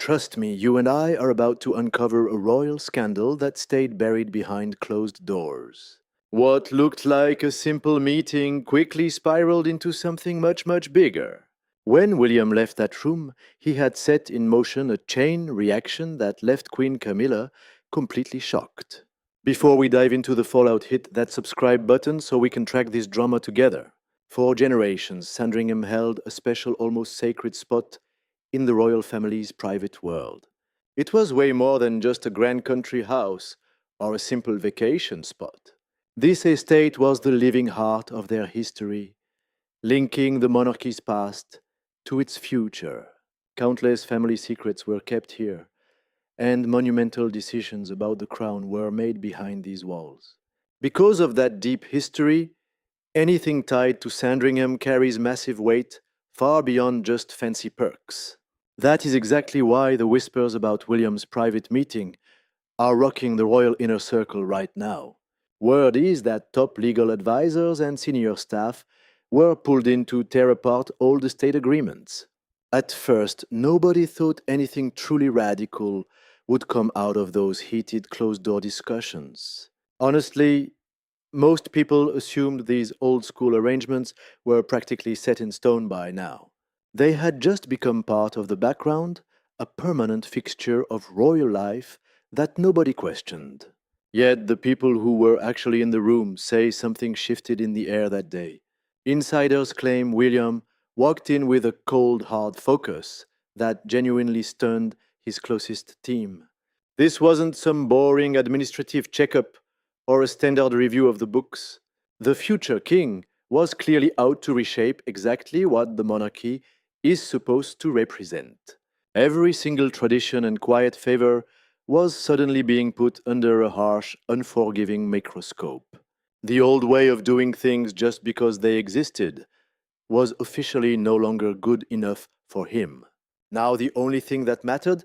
Trust me, you and I are about to uncover a royal scandal that stayed buried behind closed doors. What looked like a simple meeting quickly spiraled into something much, much bigger. When William left that room, he had set in motion a chain reaction that left Queen Camilla completely shocked. Before we dive into the fallout, hit that subscribe button so we can track this drama together. For generations, Sandringham held a special, almost sacred spot in the royal family's private world. It was way more than just a grand country house or a simple vacation spot. This estate was the living heart of their history, linking the monarchy's past to its future. Countless family secrets were kept here, and monumental decisions about the crown were made behind these walls. Because of that deep history, anything tied to Sandringham carries massive weight far beyond just fancy perks. That is exactly why the whispers about William's private meeting are rocking the royal inner circle right now. Word is that top legal advisors and senior staff were pulled in to tear apart all the state agreements. At first, nobody thought anything truly radical would come out of those heated closed door discussions. Honestly, most people assumed these old school arrangements were practically set in stone by now. They had just become part of the background, a permanent fixture of royal life that nobody questioned. Yet the people who were actually in the room say something shifted in the air that day. Insiders claim William walked in with a cold, hard focus that genuinely stunned his closest team. This wasn't some boring administrative checkup or a standard review of the books. The future king was clearly out to reshape exactly what the monarchy is supposed to represent. Every single tradition and quiet favor was suddenly being put under a harsh, unforgiving microscope. The old way of doing things just because they existed was officially no longer good enough for him. Now the only thing that mattered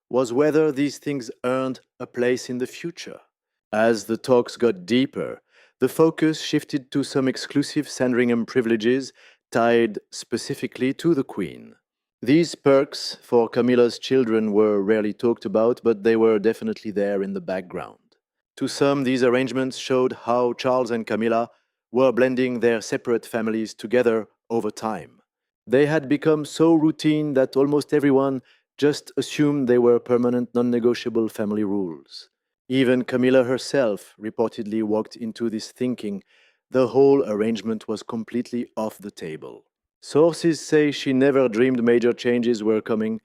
was whether these things earned a place in the future. As the talks got deeper, the focus shifted to some exclusive Sandringham privileges tied specifically to the Queen. These perks for Camilla's children were rarely talked about, but they were definitely there in the background. To some, these arrangements showed how Charles and Camilla were blending their separate families together over time. They had become so routine that almost everyone just assumed they were permanent, non negotiable family rules. Even Camilla herself reportedly walked into this thinking the whole arrangement was completely off the table. Sources say she never dreamed major changes were coming,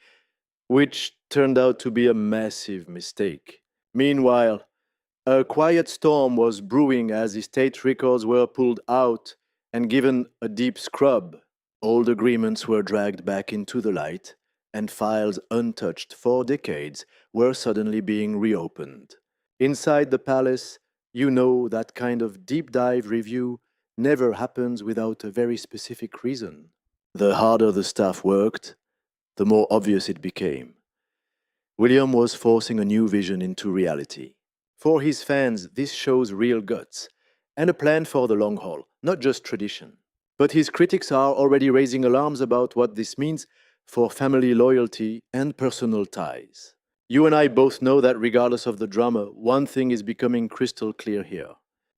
which turned out to be a massive mistake. Meanwhile, a quiet storm was brewing as estate records were pulled out and given a deep scrub. Old agreements were dragged back into the light, and files untouched for decades were suddenly being reopened. Inside the palace, you know that kind of deep dive review never happens without a very specific reason. The harder the staff worked, the more obvious it became. William was forcing a new vision into reality. For his fans, this shows real guts and a plan for the long haul, not just tradition. But his critics are already raising alarms about what this means for family loyalty and personal ties. You and I both know that regardless of the drama, one thing is becoming crystal clear here.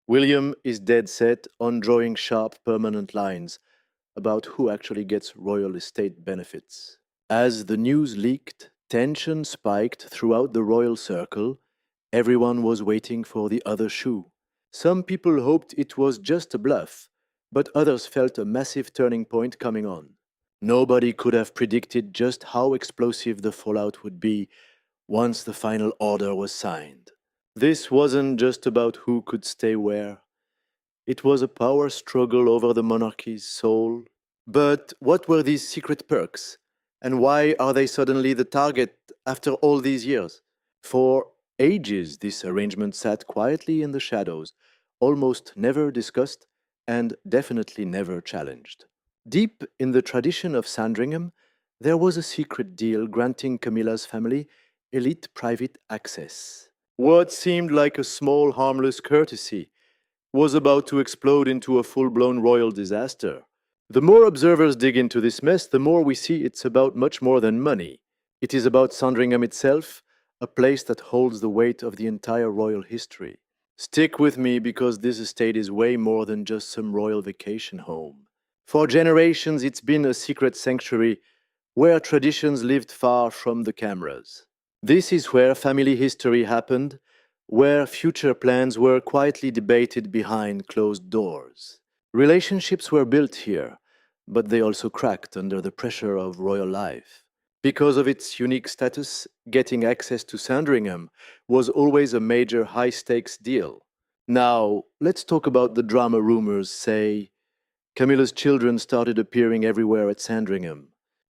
William is dead set on drawing sharp, permanent lines about who actually gets royal estate benefits. As the news leaked, tension spiked throughout the royal circle. Everyone was waiting for the other shoe. Some people hoped it was just a bluff, but others felt a massive turning point coming on. Nobody could have predicted just how explosive the fallout would be once the final order was signed. This wasn't just about who could stay where. It was a power struggle over the monarchy's soul. But what were these secret perks? And why are they suddenly the target after all these years? For ages, this arrangement sat quietly in the shadows, almost never discussed and definitely never challenged. Deep in the tradition of Sandringham, there was a secret deal granting Camilla's family elite private access. What seemed like a small, harmless courtesy was about to explode into a full-blown royal disaster. The more observers dig into this mess, the more we see it's about much more than money. It is about Sandringham itself, a place that holds the weight of the entire royal history. Stick with me because this estate is way more than just some royal vacation home. For generations, it's been a secret sanctuary where traditions lived far from the cameras. This is where family history happened, where future plans were quietly debated behind closed doors. Relationships were built here, but they also cracked under the pressure of royal life. Because of its unique status, getting access to Sandringham was always a major high stakes deal. Now, let's talk about the drama rumors, say, Camilla's children started appearing everywhere at Sandringham.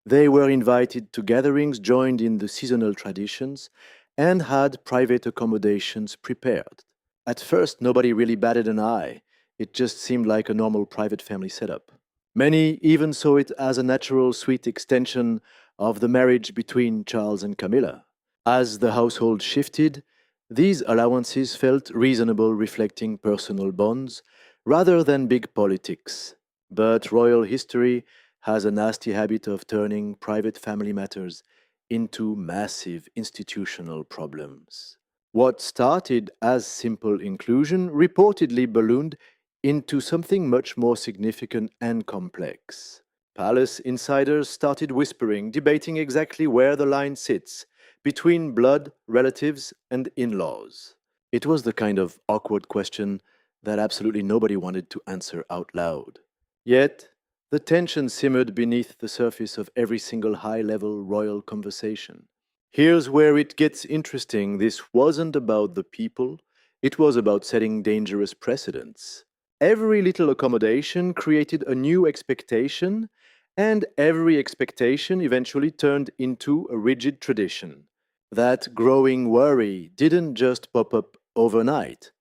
They were invited to gatherings, joined in the seasonal traditions, and had private accommodations prepared. At first, nobody really batted an eye. It just seemed like a normal private family setup. Many even saw it as a natural, sweet extension of the marriage between Charles and Camilla. As the household shifted, these allowances felt reasonable, reflecting personal bonds rather than big politics. But royal history has a nasty habit of turning private family matters into massive institutional problems. What started as simple inclusion reportedly ballooned into something much more significant and complex. Palace insiders started whispering, debating exactly where the line sits between blood, relatives, and in laws. It was the kind of awkward question that absolutely nobody wanted to answer out loud. Yet, the tension simmered beneath the surface of every single high level royal conversation. Here's where it gets interesting. This wasn't about the people, it was about setting dangerous precedents. Every little accommodation created a new expectation, and every expectation eventually turned into a rigid tradition. That growing worry didn't just pop up overnight,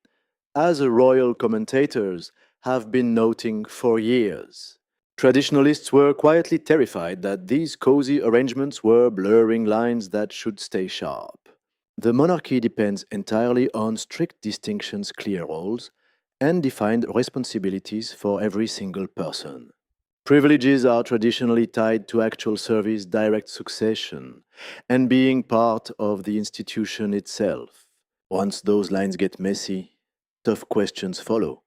as royal commentators have been noting for years. Traditionalists were quietly terrified that these cozy arrangements were blurring lines that should stay sharp. The monarchy depends entirely on strict distinctions, clear roles, and defined responsibilities for every single person. Privileges are traditionally tied to actual service, direct succession, and being part of the institution itself. Once those lines get messy, tough questions follow,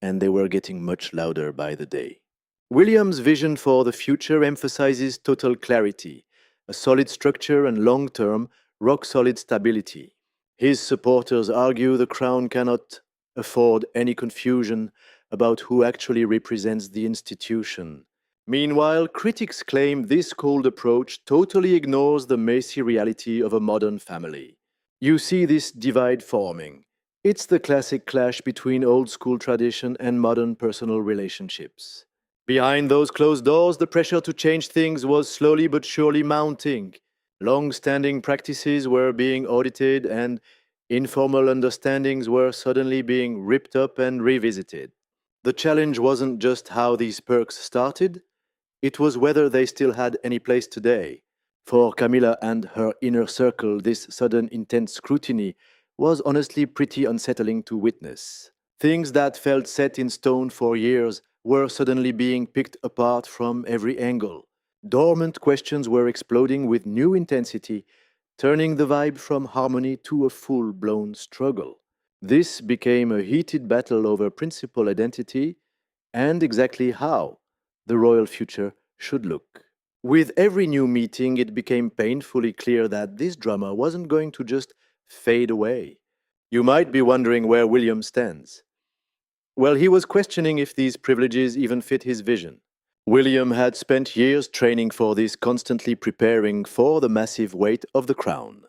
and they were getting much louder by the day. William's vision for the future emphasizes total clarity, a solid structure, and long term, rock solid stability. His supporters argue the crown cannot afford any confusion about who actually represents the institution. Meanwhile, critics claim this cold approach totally ignores the messy reality of a modern family. You see this divide forming. It's the classic clash between old school tradition and modern personal relationships. Behind those closed doors, the pressure to change things was slowly but surely mounting. Long standing practices were being audited, and informal understandings were suddenly being ripped up and revisited. The challenge wasn't just how these perks started, it was whether they still had any place today. For Camilla and her inner circle, this sudden intense scrutiny was honestly pretty unsettling to witness. Things that felt set in stone for years were suddenly being picked apart from every angle. Dormant questions were exploding with new intensity, turning the vibe from harmony to a full blown struggle. This became a heated battle over principal identity and exactly how the royal future should look. With every new meeting, it became painfully clear that this drama wasn't going to just fade away. You might be wondering where William stands. Well, he was questioning if these privileges even fit his vision. William had spent years training for this, constantly preparing for the massive weight of the crown.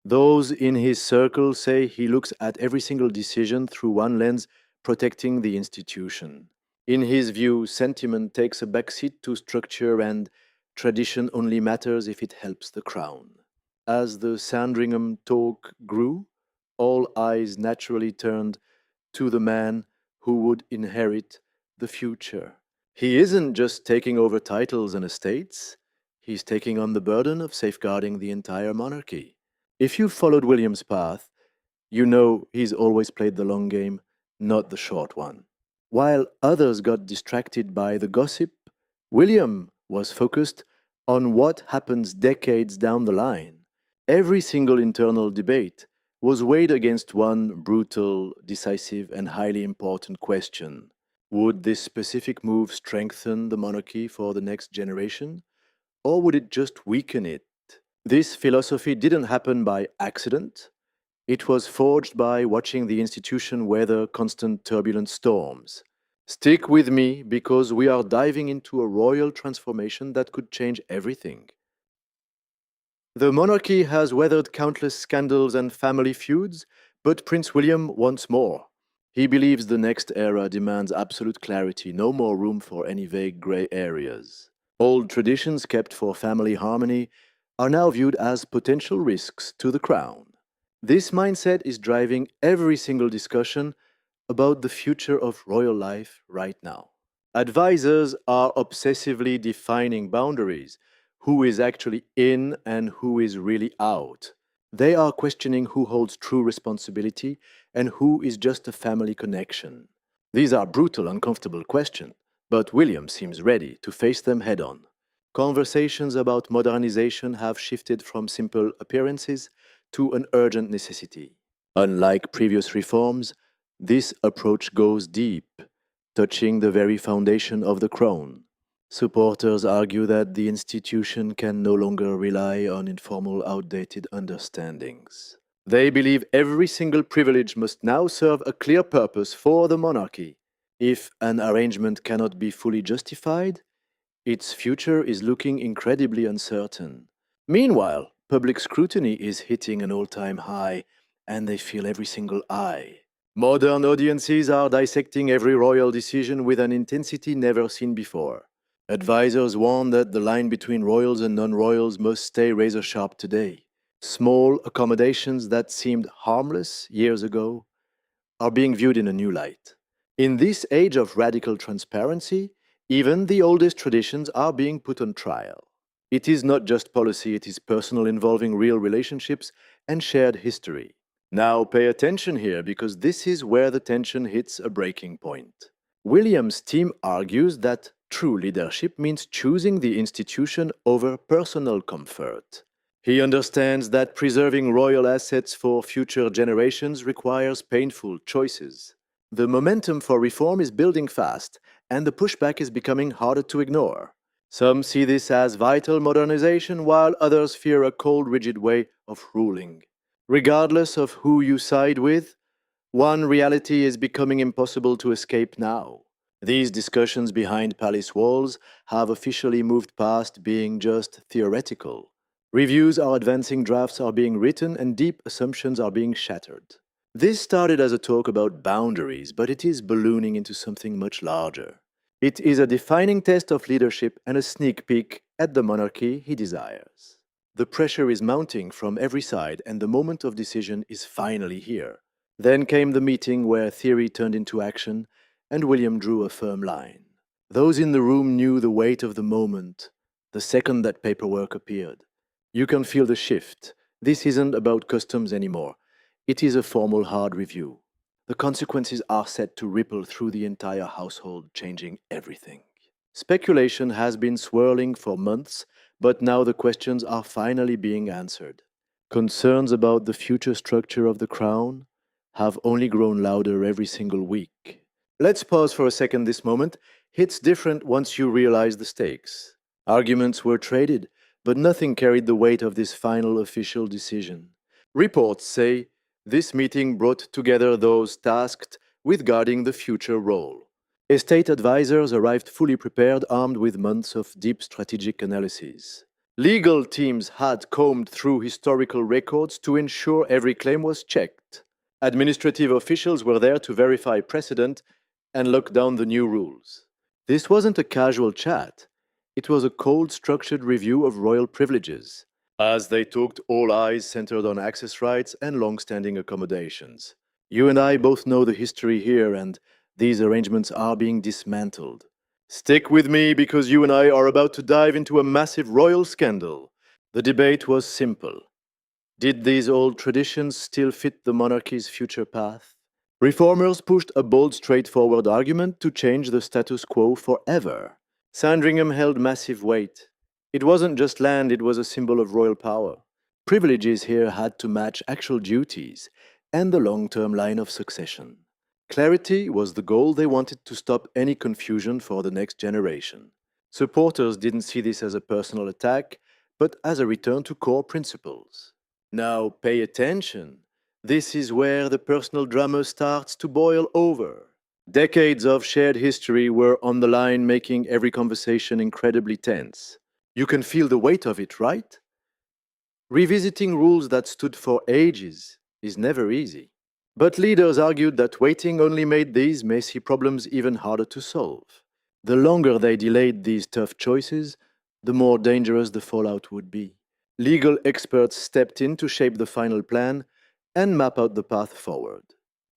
Those in his circle say he looks at every single decision through one lens, protecting the institution. In his view, sentiment takes a backseat to structure, and tradition only matters if it helps the crown. As the Sandringham talk grew, all eyes naturally turned to the man who would inherit the future. He isn't just taking over titles and estates, he's taking on the burden of safeguarding the entire monarchy. If you've followed William's path, you know he's always played the long game, not the short one. While others got distracted by the gossip, William was focused on what happens decades down the line. Every single internal debate was weighed against one brutal, decisive, and highly important question. Would this specific move strengthen the monarchy for the next generation, or would it just weaken it? This philosophy didn't happen by accident. It was forged by watching the institution weather constant turbulent storms. Stick with me because we are diving into a royal transformation that could change everything. The monarchy has weathered countless scandals and family feuds, but Prince William wants more. He believes the next era demands absolute clarity, no more room for any vague grey areas. Old traditions kept for family harmony are now viewed as potential risks to the crown. This mindset is driving every single discussion about the future of royal life right now. Advisors are obsessively defining boundaries, who is actually in and who is really out. They are questioning who holds true responsibility and who is just a family connection. These are brutal, uncomfortable questions, but William seems ready to face them head on. Conversations about modernization have shifted from simple appearances to an urgent necessity. Unlike previous reforms, this approach goes deep, touching the very foundation of the crown. Supporters argue that the institution can no longer rely on informal, outdated understandings. They believe every single privilege must now serve a clear purpose for the monarchy. If an arrangement cannot be fully justified, its future is looking incredibly uncertain. Meanwhile, public scrutiny is hitting an all time high, and they feel every single eye. Modern audiences are dissecting every royal decision with an intensity never seen before. Advisors warn that the line between royals and non royals must stay razor sharp today. Small accommodations that seemed harmless years ago are being viewed in a new light. In this age of radical transparency, even the oldest traditions are being put on trial. It is not just policy, it is personal, involving real relationships and shared history. Now pay attention here because this is where the tension hits a breaking point. William's team argues that true leadership means choosing the institution over personal comfort. He understands that preserving royal assets for future generations requires painful choices. The momentum for reform is building fast, and the pushback is becoming harder to ignore. Some see this as vital modernization, while others fear a cold, rigid way of ruling. Regardless of who you side with, one reality is becoming impossible to escape now. These discussions behind palace walls have officially moved past being just theoretical. Reviews are advancing, drafts are being written, and deep assumptions are being shattered. This started as a talk about boundaries, but it is ballooning into something much larger. It is a defining test of leadership and a sneak peek at the monarchy he desires. The pressure is mounting from every side, and the moment of decision is finally here. Then came the meeting where theory turned into action, and William drew a firm line. Those in the room knew the weight of the moment the second that paperwork appeared. You can feel the shift. This isn't about customs anymore. It is a formal hard review. The consequences are set to ripple through the entire household, changing everything. Speculation has been swirling for months, but now the questions are finally being answered. Concerns about the future structure of the crown have only grown louder every single week. Let's pause for a second. This moment hits different once you realize the stakes. Arguments were traded, but nothing carried the weight of this final official decision. Reports say this meeting brought together those tasked with guarding the future role. Estate advisors arrived fully prepared, armed with months of deep strategic analysis. Legal teams had combed through historical records to ensure every claim was checked. Administrative officials were there to verify precedent and lock down the new rules. This wasn't a casual chat. It was a cold, structured review of royal privileges. As they talked, all eyes centered on access rights and long-standing accommodations. You and I both know the history here, and these arrangements are being dismantled. Stick with me because you and I are about to dive into a massive royal scandal. The debate was simple. Did these old traditions still fit the monarchy's future path? Reformers pushed a bold, straightforward argument to change the status quo forever. Sandringham held massive weight. It wasn't just land, it was a symbol of royal power. Privileges here had to match actual duties and the long term line of succession. Clarity was the goal. They wanted to stop any confusion for the next generation. Supporters didn't see this as a personal attack, but as a return to core principles. Now, pay attention. This is where the personal drama starts to boil over. Decades of shared history were on the line, making every conversation incredibly tense. You can feel the weight of it, right? Revisiting rules that stood for ages is never easy. But leaders argued that waiting only made these messy problems even harder to solve. The longer they delayed these tough choices, the more dangerous the fallout would be. Legal experts stepped in to shape the final plan and map out the path forward.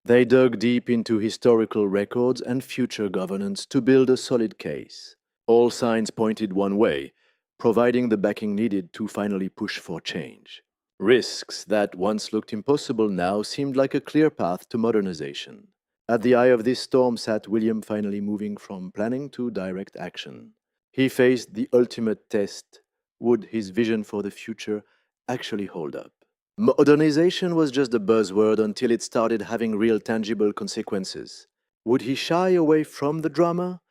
They dug deep into historical records and future governance to build a solid case. All signs pointed one way, providing the backing needed to finally push for change. Risks that once looked impossible now seemed like a clear path to modernization. At the eye of this storm sat William, finally moving from planning to direct action. He faced the ultimate test. Would his vision for the future actually hold up? Modernization was just a buzzword until it started having real tangible consequences. Would he shy away from the drama,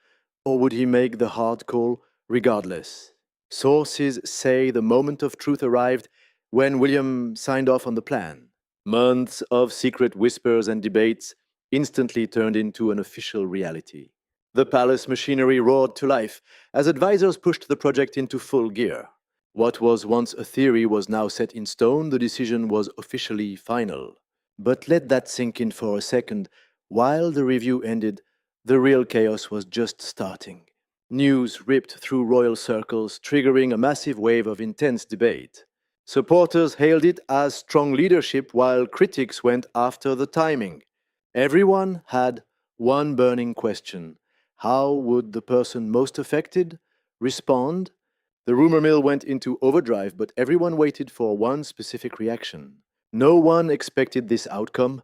or would he make the hard call regardless? Sources say the moment of truth arrived when William signed off on the plan. Months of secret whispers and debates instantly turned into an official reality. The palace machinery roared to life as advisors pushed the project into full gear. What was once a theory was now set in stone. The decision was officially final. But let that sink in for a second. While the review ended, the real chaos was just starting. News ripped through royal circles, triggering a massive wave of intense debate. Supporters hailed it as strong leadership, while critics went after the timing. Everyone had one burning question: how would the person most affected respond? The rumor mill went into overdrive, but everyone waited for one specific reaction. No one expected this outcome,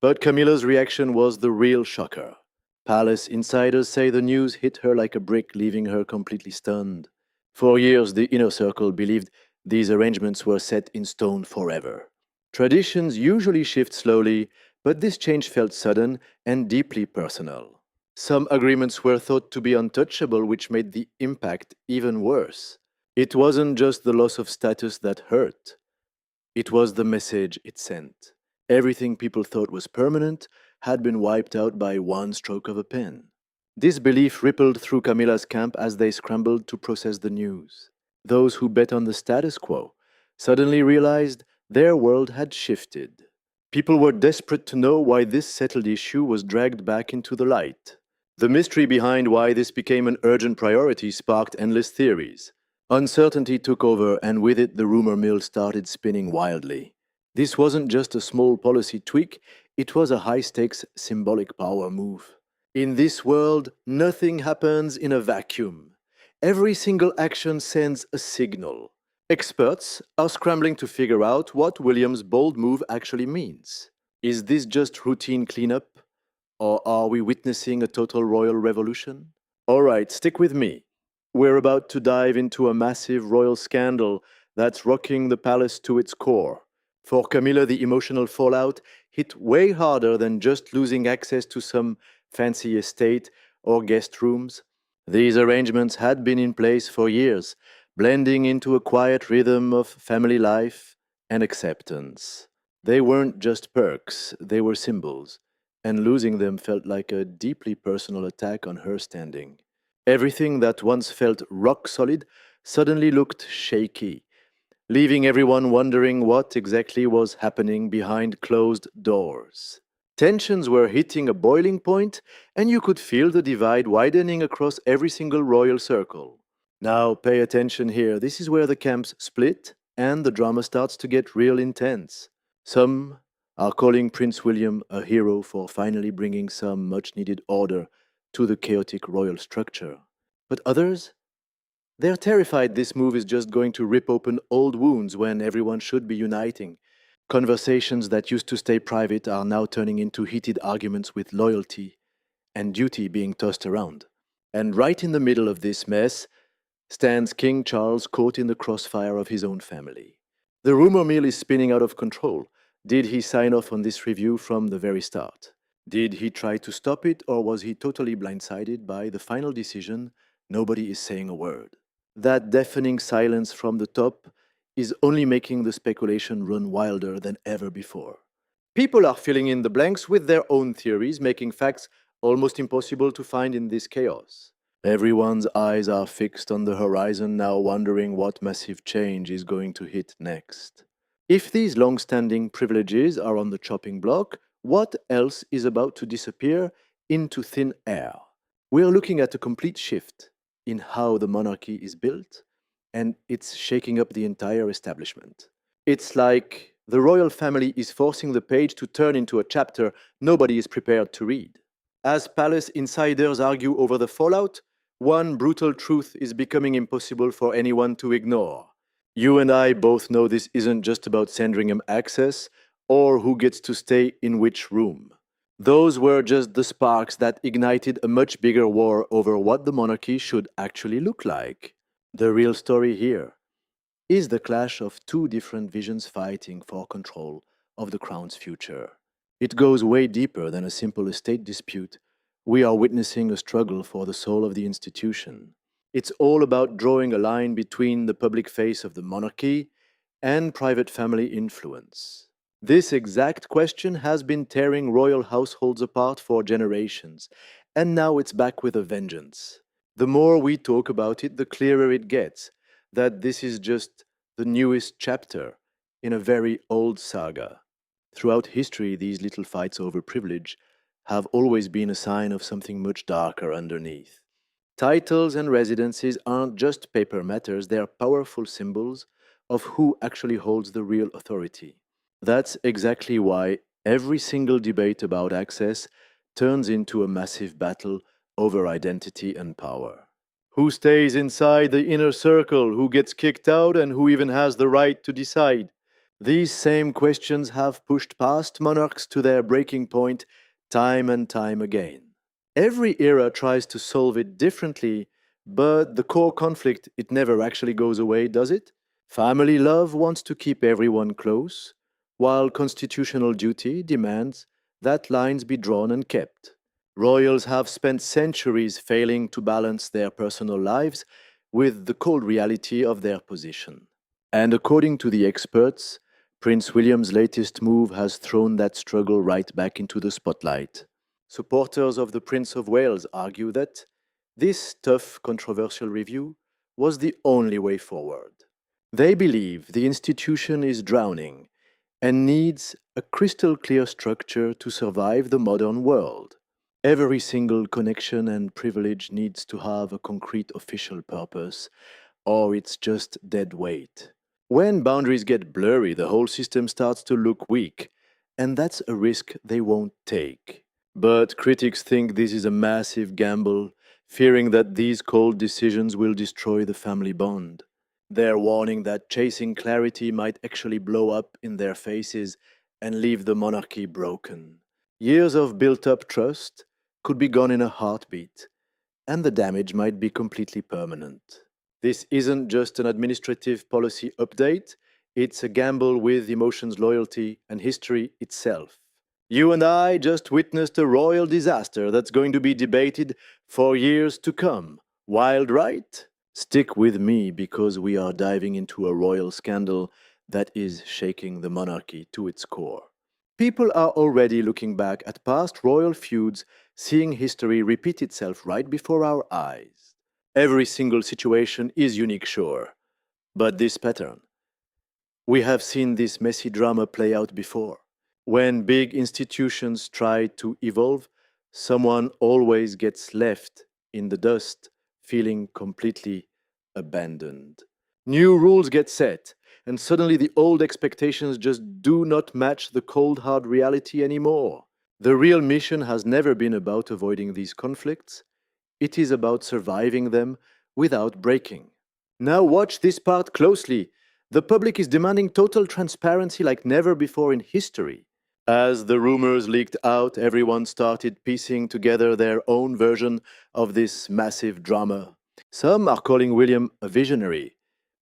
but Camilla's reaction was the real shocker. Palace insiders say the news hit her like a brick, leaving her completely stunned. For years, the inner circle believed these arrangements were set in stone forever. Traditions usually shift slowly, but this change felt sudden and deeply personal. Some agreements were thought to be untouchable, which made the impact even worse. It wasn't just the loss of status that hurt, it was the message it sent. Everything people thought was permanent had been wiped out by one stroke of a pen. This belief rippled through Camilla's camp as they scrambled to process the news. Those who bet on the status quo suddenly realized their world had shifted. People were desperate to know why this settled issue was dragged back into the light. The mystery behind why this became an urgent priority sparked endless theories. Uncertainty took over, and with it, the rumor mill started spinning wildly. This wasn't just a small policy tweak, it was a high stakes symbolic power move. In this world, nothing happens in a vacuum. Every single action sends a signal. Experts are scrambling to figure out what William's bold move actually means. Is this just routine cleanup, or are we witnessing a total royal revolution? All right, stick with me. We're about to dive into a massive royal scandal that's rocking the palace to its core. For Camilla, the emotional fallout hit way harder than just losing access to some fancy estate or guest rooms. These arrangements had been in place for years, blending into a quiet rhythm of family life and acceptance. They weren't just perks, they were symbols, and losing them felt like a deeply personal attack on her standing. Everything that once felt rock solid suddenly looked shaky, leaving everyone wondering what exactly was happening behind closed doors. Tensions were hitting a boiling point, and you could feel the divide widening across every single royal circle. Now, pay attention here. This is where the camps split and the drama starts to get real intense. Some are calling Prince William a hero for finally bringing some much needed order to the chaotic royal structure. But others? They're terrified this move is just going to rip open old wounds when everyone should be uniting. Conversations that used to stay private are now turning into heated arguments with loyalty and duty being tossed around. And right in the middle of this mess stands King Charles, caught in the crossfire of his own family. The rumor mill is spinning out of control. Did he sign off on this review from the very start? Did he try to stop it, or was he totally blindsided by the final decision? Nobody is saying a word. That deafening silence from the top is only making the speculation run wilder than ever before. People are filling in the blanks with their own theories, making facts almost impossible to find in this chaos. Everyone's eyes are fixed on the horizon now, wondering what massive change is going to hit next. If these long standing privileges are on the chopping block, what else is about to disappear into thin air? We're looking at a complete shift in how the monarchy is built, and it's shaking up the entire establishment. It's like the royal family is forcing the page to turn into a chapter nobody is prepared to read. As palace insiders argue over the fallout, one brutal truth is becoming impossible for anyone to ignore. You and I both know this isn't just about Sandringham access or who gets to stay in which room. Those were just the sparks that ignited a much bigger war over what the monarchy should actually look like. The real story here is the clash of two different visions fighting for control of the crown's future. It goes way deeper than a simple estate dispute. We are witnessing a struggle for the soul of the institution. It's all about drawing a line between the public face of the monarchy and private family influence. This exact question has been tearing royal households apart for generations, and now it's back with a vengeance. The more we talk about it, the clearer it gets that this is just the newest chapter in a very old saga. Throughout history, these little fights over privilege have always been a sign of something much darker underneath. Titles and residencies aren't just paper matters, they are powerful symbols of who actually holds the real authority. That's exactly why every single debate about access turns into a massive battle over identity and power. Who stays inside the inner circle, who gets kicked out, and who even has the right to decide? These same questions have pushed past monarchs to their breaking point time and time again. Every era tries to solve it differently, but the core conflict, it never actually goes away, does it? Family love wants to keep everyone close, while constitutional duty demands that lines be drawn and kept. Royals have spent centuries failing to balance their personal lives with the cold reality of their position. And according to the experts, Prince William's latest move has thrown that struggle right back into the spotlight. Supporters of the Prince of Wales argue that this tough, controversial review was the only way forward. They believe the institution is drowning and needs a crystal clear structure to survive the modern world. Every single connection and privilege needs to have a concrete official purpose, or it's just dead weight. When boundaries get blurry, the whole system starts to look weak, and that's a risk they won't take. But critics think this is a massive gamble, fearing that these cold decisions will destroy the family bond. They're warning that chasing clarity might actually blow up in their faces and leave the monarchy broken. Years of built up trust could be gone in a heartbeat, and the damage might be completely permanent. This isn't just an administrative policy update, it's a gamble with emotions, loyalty, and history itself. You and I just witnessed a royal disaster that's going to be debated for years to come. Wild, right? Stick with me because we are diving into a royal scandal that is shaking the monarchy to its core. People are already looking back at past royal feuds, seeing history repeat itself right before our eyes. Every single situation is unique, sure, but this pattern, we have seen this messy drama play out before. When big institutions try to evolve, someone always gets left in the dust, feeling completely abandoned. New rules get set, and suddenly the old expectations just do not match the cold, hard reality anymore. The real mission has never been about avoiding these conflicts, it is about surviving them without breaking. Now, watch this part closely. The public is demanding total transparency like never before in history. As the rumors leaked out, everyone started piecing together their own version of this massive drama. Some are calling William a visionary,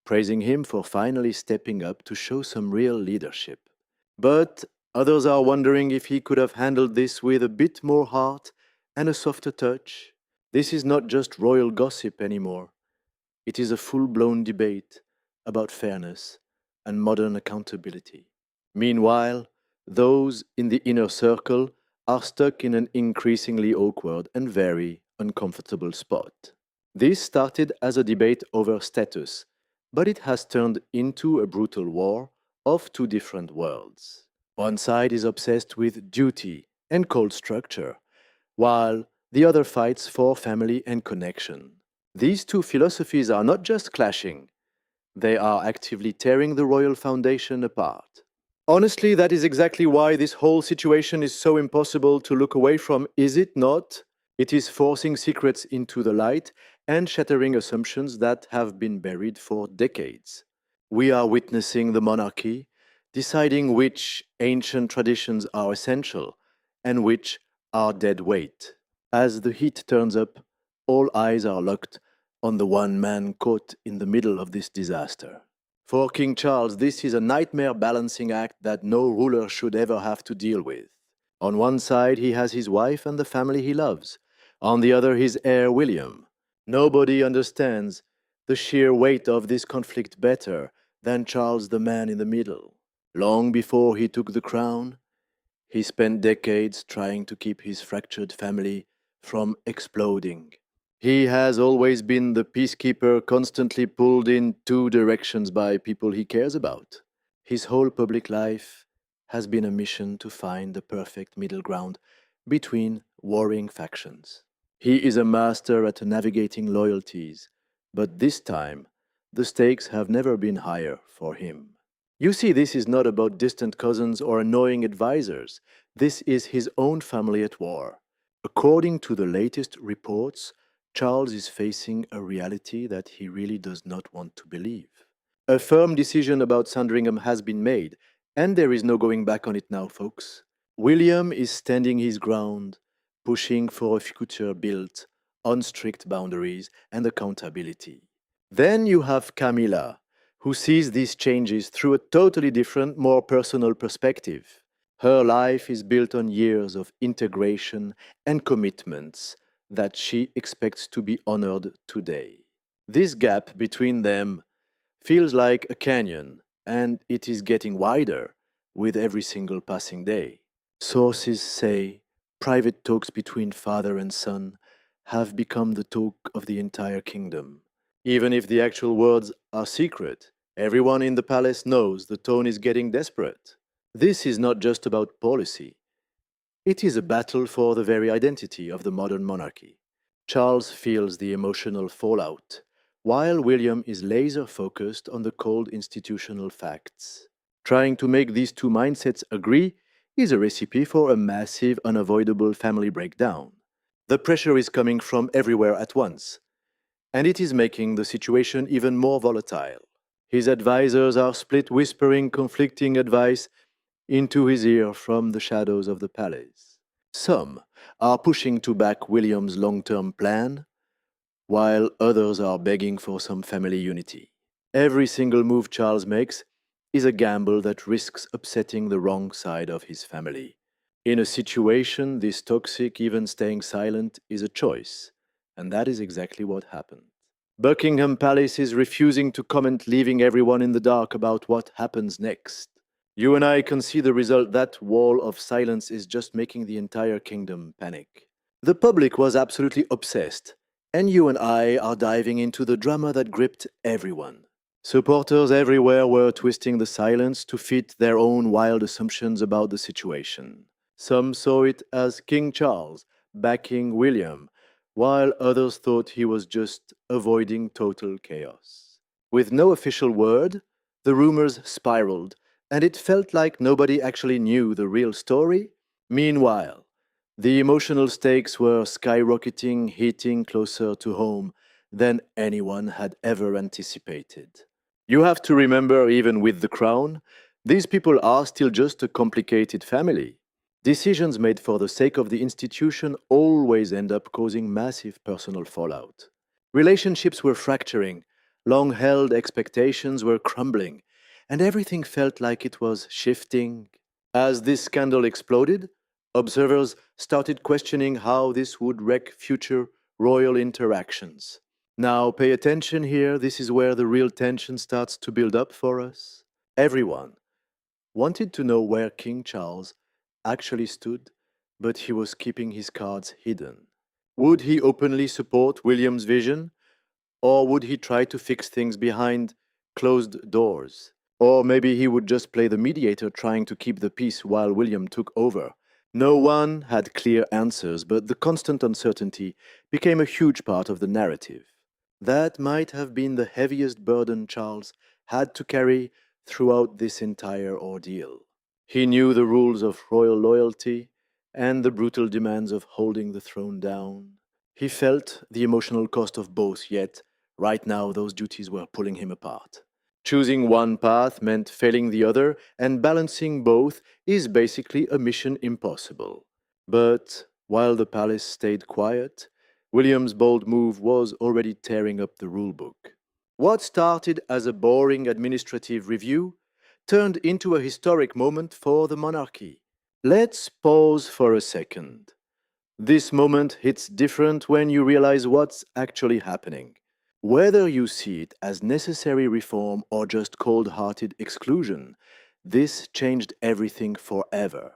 praising him for finally stepping up to show some real leadership. But others are wondering if he could have handled this with a bit more heart and a softer touch. This is not just royal gossip anymore. It is a full blown debate about fairness and modern accountability. Meanwhile, those in the inner circle are stuck in an increasingly awkward and very uncomfortable spot. This started as a debate over status, but it has turned into a brutal war of two different worlds. One side is obsessed with duty and cold structure, while the other fights for family and connection. These two philosophies are not just clashing, they are actively tearing the royal foundation apart. Honestly, that is exactly why this whole situation is so impossible to look away from, is it not? It is forcing secrets into the light and shattering assumptions that have been buried for decades. We are witnessing the monarchy deciding which ancient traditions are essential and which are dead weight. As the heat turns up, all eyes are locked on the one man caught in the middle of this disaster. For King Charles, this is a nightmare balancing act that no ruler should ever have to deal with. On one side, he has his wife and the family he loves. On the other, his heir William. Nobody understands the sheer weight of this conflict better than Charles, the man in the middle. Long before he took the crown, he spent decades trying to keep his fractured family from exploding. He has always been the peacekeeper, constantly pulled in two directions by people he cares about. His whole public life has been a mission to find the perfect middle ground between warring factions. He is a master at navigating loyalties, but this time the stakes have never been higher for him. You see, this is not about distant cousins or annoying advisors. This is his own family at war. According to the latest reports, Charles is facing a reality that he really does not want to believe. A firm decision about Sandringham has been made, and there is no going back on it now, folks. William is standing his ground, pushing for a future built on strict boundaries and accountability. Then you have Camilla, who sees these changes through a totally different, more personal perspective. Her life is built on years of integration and commitments that she expects to be honored today. This gap between them feels like a canyon, and it is getting wider with every single passing day. Sources say private talks between father and son have become the talk of the entire kingdom. Even if the actual words are secret, everyone in the palace knows the tone is getting desperate. This is not just about policy. It is a battle for the very identity of the modern monarchy. Charles feels the emotional fallout, while William is laser focused on the cold institutional facts. Trying to make these two mindsets agree is a recipe for a massive, unavoidable family breakdown. The pressure is coming from everywhere at once, and it is making the situation even more volatile. His advisors are split, whispering conflicting advice into his ear from the shadows of the palace. Some are pushing to back William's long term plan, while others are begging for some family unity. Every single move Charles makes is a gamble that risks upsetting the wrong side of his family. In a situation this toxic, even staying silent is a choice, and that is exactly what happened. Buckingham Palace is refusing to comment, leaving everyone in the dark about what happens next. You and I can see the result. That wall of silence is just making the entire kingdom panic. The public was absolutely obsessed, and you and I are diving into the drama that gripped everyone. Supporters everywhere were twisting the silence to fit their own wild assumptions about the situation. Some saw it as King Charles backing William, while others thought he was just avoiding total chaos. With no official word, the rumors spiraled, and it felt like nobody actually knew the real story. Meanwhile, the emotional stakes were skyrocketing, hitting closer to home than anyone had ever anticipated. You have to remember, even with the crown, these people are still just a complicated family. Decisions made for the sake of the institution always end up causing massive personal fallout. Relationships were fracturing Long held expectations were crumbling, and everything felt like it was shifting. As this scandal exploded, observers started questioning how this would wreck future royal interactions. Now, pay attention here, this is where the real tension starts to build up for us. Everyone wanted to know where King Charles actually stood, but he was keeping his cards hidden. Would he openly support William's vision, or would he try to fix things behind closed doors? Or maybe he would just play the mediator trying to keep the peace while William took over. No one had clear answers, but the constant uncertainty became a huge part of the narrative. That might have been the heaviest burden Charles had to carry throughout this entire ordeal. He knew the rules of royal loyalty and the brutal demands of holding the throne down. He felt the emotional cost of both, yet, right now, those duties were pulling him apart. Choosing one path meant failing the other, and balancing both is basically a mission impossible. But while the palace stayed quiet, William's bold move was already tearing up the rulebook. What started as a boring administrative review turned into a historic moment for the monarchy. Let's pause for a second. This moment hits different when you realize what's actually happening. Whether you see it as necessary reform or just cold hearted exclusion, this changed everything forever.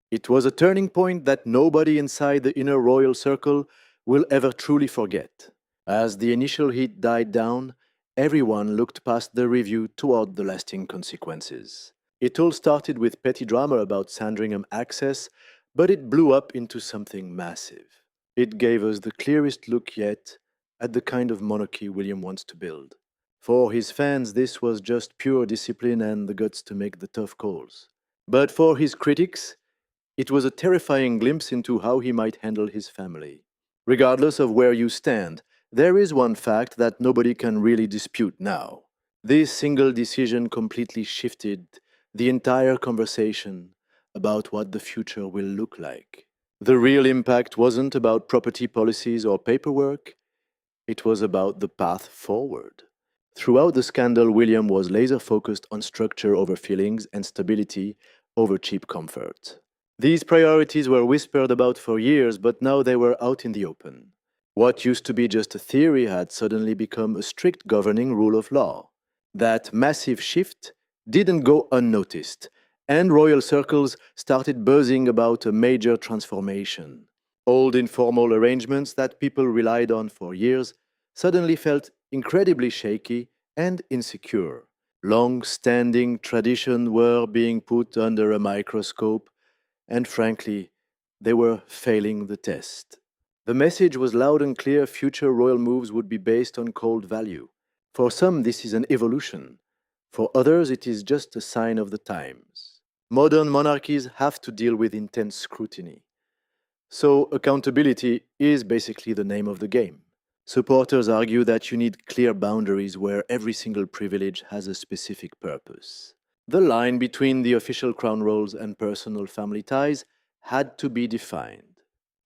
It was a turning point that nobody inside the inner royal circle will ever truly forget. As the initial heat died down, everyone looked past the review toward the lasting consequences. It all started with petty drama about Sandringham access, but it blew up into something massive. It gave us the clearest look yet at the kind of monarchy William wants to build. For his fans, this was just pure discipline and the guts to make the tough calls. But for his critics, it was a terrifying glimpse into how he might handle his family. Regardless of where you stand, there is one fact that nobody can really dispute now. This single decision completely shifted the entire conversation about what the future will look like. The real impact wasn't about property policies or paperwork, it was about the path forward. Throughout the scandal, William was laser focused on structure over feelings and stability over cheap comfort. These priorities were whispered about for years, but now they were out in the open. What used to be just a theory had suddenly become a strict governing rule of law. That massive shift didn't go unnoticed, and royal circles started buzzing about a major transformation. Old informal arrangements that people relied on for years suddenly felt incredibly shaky and insecure. Long standing traditions were being put under a microscope, and frankly, they were failing the test. The message was loud and clear: future royal moves would be based on cold value. For some, this is an evolution. For others, it is just a sign of the times. Modern monarchies have to deal with intense scrutiny. So, accountability is basically the name of the game. Supporters argue that you need clear boundaries where every single privilege has a specific purpose. The line between the official crown roles and personal family ties had to be defined.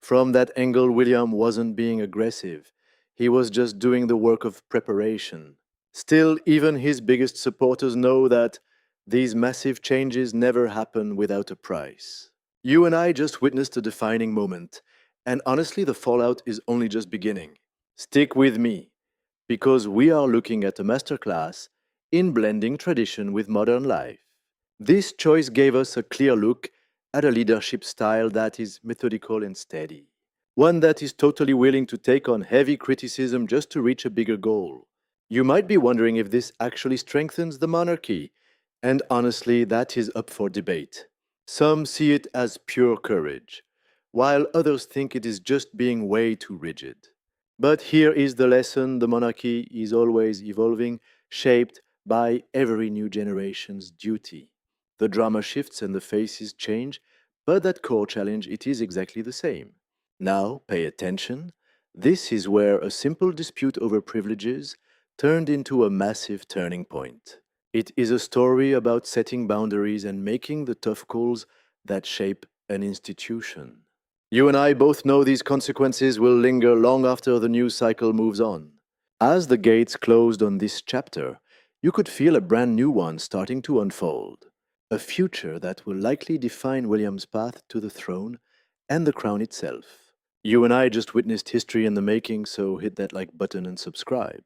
From that angle, William wasn't being aggressive, he was just doing the work of preparation. Still, even his biggest supporters know that these massive changes never happen without a price. You and I just witnessed a defining moment, and honestly, the fallout is only just beginning. Stick with me, because we are looking at a masterclass in blending tradition with modern life. This choice gave us a clear look at a leadership style that is methodical and steady, one that is totally willing to take on heavy criticism just to reach a bigger goal. You might be wondering if this actually strengthens the monarchy, and honestly, that is up for debate. Some see it as pure courage, while others think it is just being way too rigid. But here is the lesson: the monarchy is always evolving, shaped by every new generation's duty. The drama shifts and the faces change, but that core challenge, it is exactly the same. Now, pay attention. This is where a simple dispute over privileges turned into a massive turning point. It is a story about setting boundaries and making the tough calls that shape an institution. You and I both know these consequences will linger long after the news cycle moves on. As the gates closed on this chapter, you could feel a brand new one starting to unfold. A future that will likely define William's path to the throne and the crown itself. You and I just witnessed history in the making, so hit that like button and subscribe.